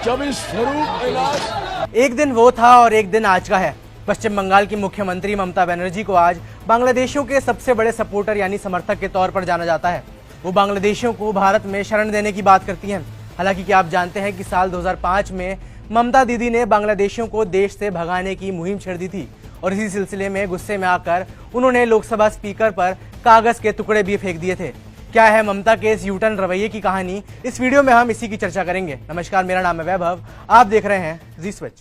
जब इस स्वरूप इलाज। एक दिन वो था और एक दिन आज का है। पश्चिम बंगाल की मुख्यमंत्री ममता बनर्जी को आज बांग्लादेशियों के सबसे बड़े सपोर्टर यानी समर्थक के तौर पर जाना जाता है। वो बांग्लादेशियों को भारत में शरण देने की बात करती हैं। हालांकि क्या आप जानते हैं कि साल 2005 में ममता दीदी ने बांग्लादेशियों को देश से भगाने की मुहिम छेड़ दी थी और इसी सिलसिले में गुस्से में आकर उन्होंने लोकसभा स्पीकर पर कागज के टुकड़े भी फेंक दिए थे। क्या है ममता के इस यूटर्न रवैये की कहानी, इस वीडियो में हम इसी की चर्चा करेंगे। नमस्कार, मेरा नाम है वैभव, आप देख रहे हैं जी स्विच।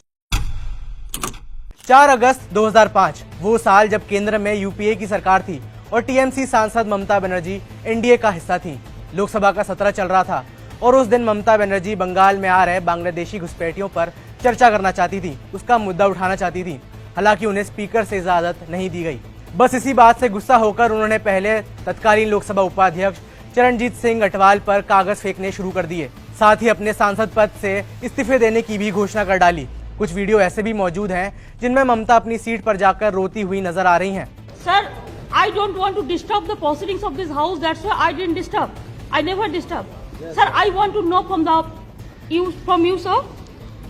4 अगस्त 2005 वो साल जब केंद्र में यूपीए की सरकार थी और टीएमसी सांसद ममता बनर्जी एनडीए का हिस्सा थी। लोकसभा का सत्र चल रहा था और उस दिन ममता बनर्जी बंगाल में आ रहे बांग्लादेशी घुसपैठियों पर चर्चा करना चाहती थी, उसका मुद्दा उठाना चाहती थी। हालांकि उन्हें स्पीकर से इजाजत नहीं दी गई। बस इसी बात से गुस्सा होकर उन्होंने पहले तत्कालीन लोकसभा उपाध्यक्ष चरणजीत सिंह अटवाल पर कागज फेंकने शुरू कर दिए। साथ ही अपने सांसद पद से इस्तीफे देने की भी घोषणा कर डाली। कुछ वीडियो ऐसे भी मौजूद हैं जिनमें ममता अपनी सीट पर जाकर रोती हुई नजर आ रही हैं। Sir, I don't want to disturb the proceedings of this house. That's why I didn't disturb. I never disturb. Sir, I want to know from you, sir,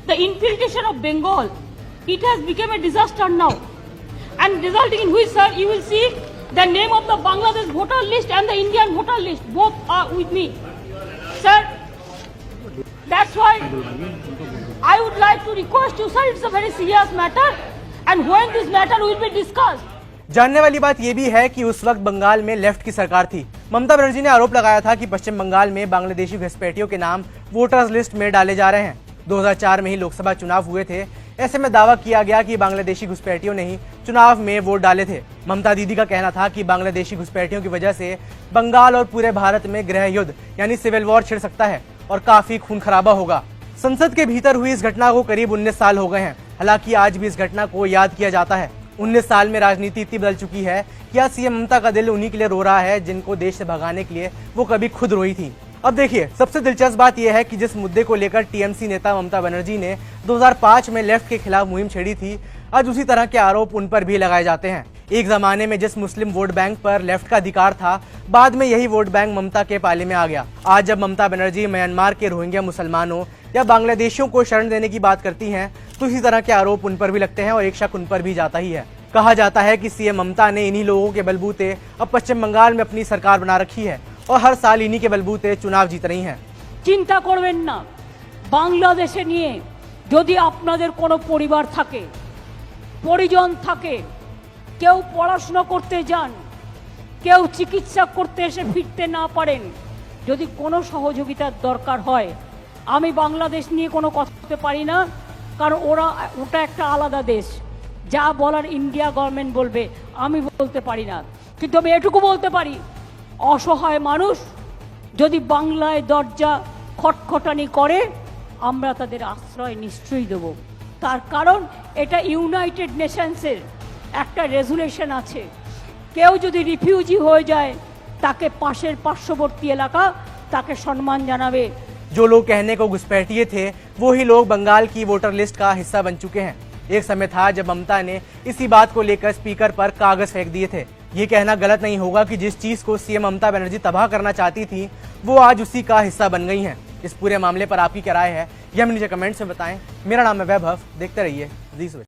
the infiltration of Bengal. It has become a disaster now, and resulting in which, sir, you will see the name of the Bangladesh voter list and the Indian voter list both are with me, sir. That's why I would like to request you, sir. It's a very serious matter, and when this matter will be discussed. जानने वाली बात यह भी है कि उस वक्त बंगाल में लेफ्ट की सरकार थी। ममता बनर्जी ने आरोप लगाया था कि पश्चिम बंगाल में बांग्लादेशी घुसपैठियों के नाम वोटर्स लिस्ट में डाले जा रहे हैं। 2004 में ही लोकसभा चुनाव हुए थे। ऐसे में दावा किया गया कि बांग्लादेशी घुसपैठियों ने ही चुनाव में वोट डाले थे। ममता दीदी का कहना था कि बांग्लादेशी घुसपैठियों की वजह से बंगाल और पूरे भारत में गृह युद्ध यानी सिविल वॉर छिड़ सकता है और काफी खून खराबा होगा। संसद के भीतर हुई इस घटना को करीब 19 साल हो गए हैं। हालांकि आज भी इस घटना को याद किया जाता है। 19 साल में राजनीति इतनी बदल चुकी है कि आज सीएम ममता का दिल उन्हीं के लिए रो रहा है जिनको देश से भगाने के लिए वो कभी खुद रोई थी। अब देखिए, सबसे दिलचस्प बात यह है कि जिस मुद्दे को लेकर टीएमसी नेता ममता बनर्जी ने 2005 में लेफ्ट के खिलाफ मुहिम छेड़ी थी, आज उसी तरह के आरोप उन पर भी लगाए जाते हैं। एक जमाने में जिस मुस्लिम वोट बैंक पर लेफ्ट का अधिकार था, बाद में यही वोट बैंक ममता के पाले में आ गया। आज जब ममता बनर्जी म्यांमार के रोहिंग्या मुसलमानों या बांग्लादेशियों को शरण देने की बात करती हैं, तो इसी तरह के आरोप उन पर भी लगते हैं और एक शक उन पर भी जाता ही है। कहा जाता है कि सीएम ममता ने इन्हीं लोगों के बलबूते अब पश्चिम बंगाल में अपनी सरकार बना रखी है और हर साल इन्हीं के बलबूते चुनाव जीत रही हैं। चिंता करबेन ना, बांग्लादेशे निये यदि आपनादेर कोनो परिवार थाके, परिजन थाके, केउ पढ़ाशोना करते जान, केउ चिकित्सा करते एसे फिरते ना पारेन, यदि कोनो सहयोगितार दरकार हय, आमी बांग्लादेश निये कोनो कथा बोलते पारी ना, कारण ओटा एकटा आलादा देश। যা বলার ইন্ডিয়া গভর্নমেন্ট বলবে, আমি বলতে পারি না। কিন্তু আমি এটুকু বলতে পারি, অসহায় মানুষ যদি বাংলায় দরজা খটখটানি করে, আমরা তাদের আশ্রয় নিশ্চয়ই দেব। তার কারণ এটা ইউনাইটেড নেশনসের একটা রেজুলেশন আছে। কেউ যদি রিফিউজি হয়ে যায়, তাকে পাশের পার্শ্ববর্তী এলাকা তাকে সম্মান জানাবে। जो लोग कहने को घुसपैठिए थे, वही लोग बंगाल की वोटर लिस्ट का हिस्सा बन चुके हैं। एक समय था जब ममता ने इसी बात को लेकर स्पीकर पर कागज फेंक दिए थे। ये कहना गलत नहीं होगा कि जिस चीज को सीएम ममता बनर्जी तबाह करना चाहती थी, वो आज उसी का हिस्सा बन गई हैं। इस पूरे मामले पर आपकी क्या राय है, ये हमें नीचे कमेंट्स में बताएं। मेरा नाम है वैभव, देखते रहिए जी स्विच।